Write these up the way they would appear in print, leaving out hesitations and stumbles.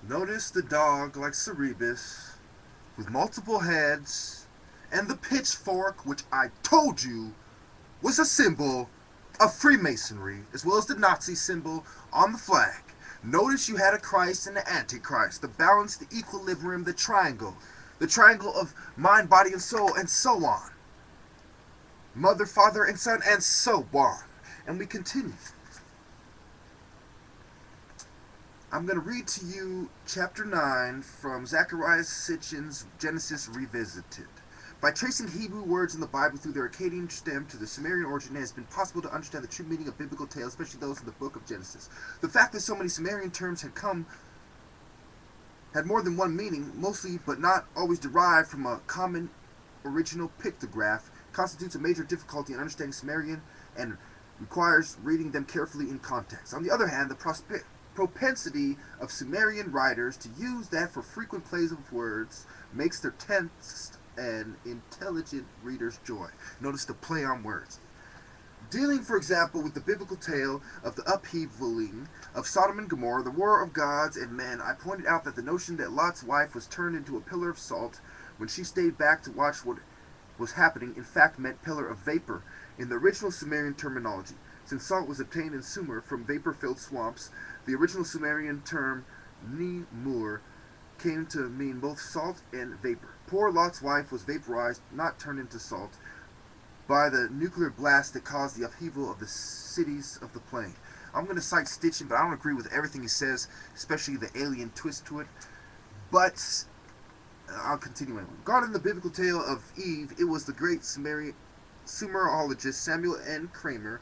Notice the dog like Cerebus, with multiple heads, and the pitchfork, which I told you was a symbol of Freemasonry, as well as the Nazi symbol on the flag. Notice you had a Christ and an Antichrist, the balance, the equilibrium, the triangle of mind, body, and soul, and so on. Mother, father, and son, and so on. And we continue. I'm going to read to you chapter 9 from Zechariah Sitchin's Genesis Revisited. By tracing Hebrew words in the Bible through their Akkadian stem to the Sumerian origin, it has been possible to understand the true meaning of biblical tales, especially those in the book of Genesis. The fact that so many Sumerian terms had more than one meaning, mostly but not always derived from a common original pictograph, constitutes a major difficulty in understanding Sumerian and requires reading them carefully in context. On the other hand, the propensity of Sumerian writers to use that for frequent plays of words makes their text an intelligent reader's joy. Notice the play on words. Dealing, for example, with the biblical tale of the upheavaling of Sodom and Gomorrah, the war of gods and men, I pointed out that the notion that Lot's wife was turned into a pillar of salt when she stayed back to watch what was happening in fact meant pillar of vapor in the original Sumerian terminology. Since salt was obtained in Sumer from vapor-filled swamps, the original Sumerian term Nimur came to mean both salt and vapor. Poor Lot's wife was vaporized, not turned into salt, by the nuclear blast that caused the upheaval of the cities of the plain. I'm going to cite Stichin, but I don't agree with everything he says, especially the alien twist to it. But I'll continue anyway. Regarding the biblical tale of Eve, it was the great Sumerologist Samuel N. Kramer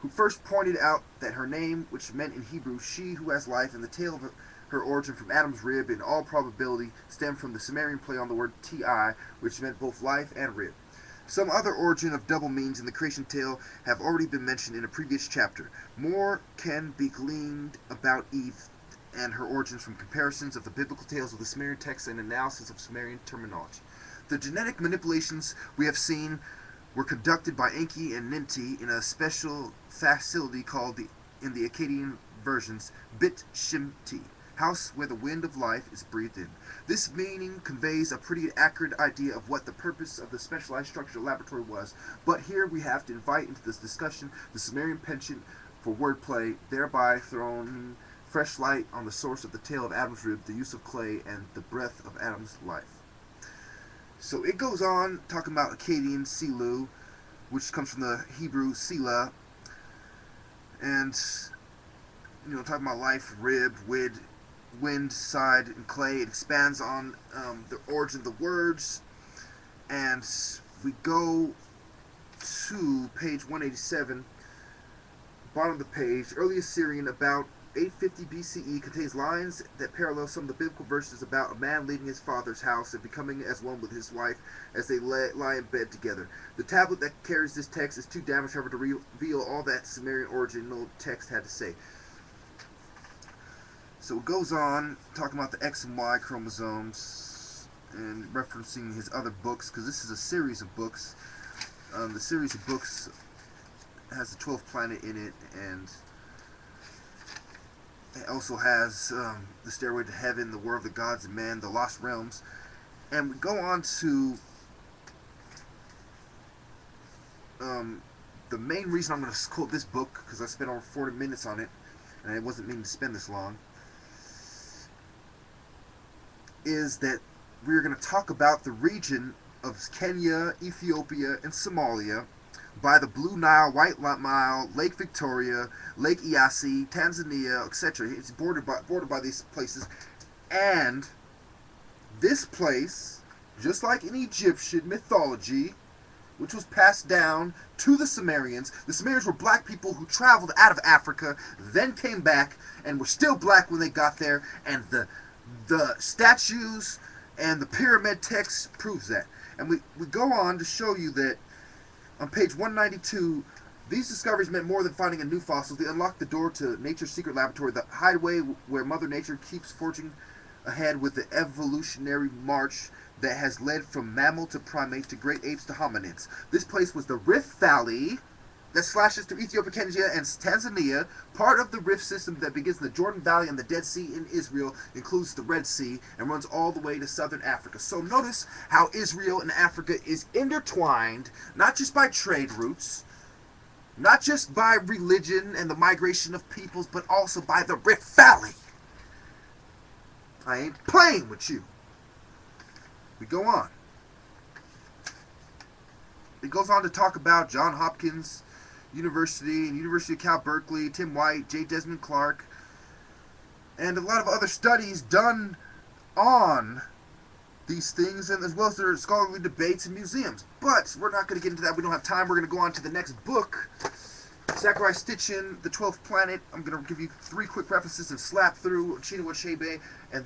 who first pointed out that her name, which meant in Hebrew, she who has life, and the tale of her origin from Adam's rib, in all probability, stemmed from the Sumerian play on the word ti, which meant both life and rib. Some other origin of double meanings in the creation tale have already been mentioned in a previous chapter. More can be gleaned about Eve and her origins from comparisons of the biblical tales with the Sumerian texts and analysis of Sumerian terminology. The genetic manipulations we have seen were conducted by Enki and Ninti in a special facility called, in the Akkadian versions, Bit Shimti, house where the wind of life is breathed in. This meaning conveys a pretty accurate idea of what the purpose of the specialized structural laboratory was, but here we have to invite into this discussion the Sumerian penchant for wordplay, thereby throwing fresh light on the source of the tale of Adam's rib, the use of clay, and the breath of Adam's life. So it goes on talking about Akkadian Silu, which comes from the Hebrew Sila, and talking about life, rib, wind, side, and clay. It expands on the origin of the words, and we go to page 187, bottom of the page. Early Assyrian, about 850 BCE, contains lines that parallel some of the biblical verses about a man leaving his father's house and becoming as one with his wife as they lie in bed together. The tablet that carries this text is too damaged, however, to reveal all that Sumerian original text had to say. So it goes on talking about the X and Y chromosomes and referencing his other books, because this is a series of books. The series of books has the 12th planet in it, and it also has the Stairway to Heaven, the War of the Gods and Man, the Lost Realms. And we go on to the main reason I'm going to quote this book, because I spent over 40 minutes on it, and I wasn't meaning to spend this long, is that we're going to talk about the region of Kenya, Ethiopia, and Somalia by the Blue Nile, White Nile, Lake Victoria, Lake Eyasi, Tanzania, etc. It's bordered by these places. And this place, just like in Egyptian mythology, which was passed down to the Sumerians were black people who traveled out of Africa, then came back, and were still black when they got there, and the statues and the pyramid text proves that. And we go on to show you that on page 192, these discoveries meant more than finding a new fossil. They unlocked the door to nature's secret laboratory, the hideaway where Mother Nature keeps forging ahead with the evolutionary march that has led from mammal to primate to great apes to hominids. This place was the Rift Valley, that slashes through Ethiopia, Kenya, and Tanzania. Part of the rift system that begins in the Jordan Valley and the Dead Sea in Israel includes the Red Sea and runs all the way to southern Africa. So notice how Israel and Africa is intertwined, not just by trade routes, not just by religion and the migration of peoples, but also by the Rift Valley. I ain't playing with you. We go on. It goes on to talk about Johns Hopkins University and University of Cal Berkeley, Tim White, J. Desmond Clark, and a lot of other studies done on these things, and as well as their scholarly debates and museums. But we're not going to get into that. We don't have time. We're going to go on to the next book, Zachariah Sitchin, The 12th Planet. I'm going to give you 3 quick references and slap through Chinua Achebe and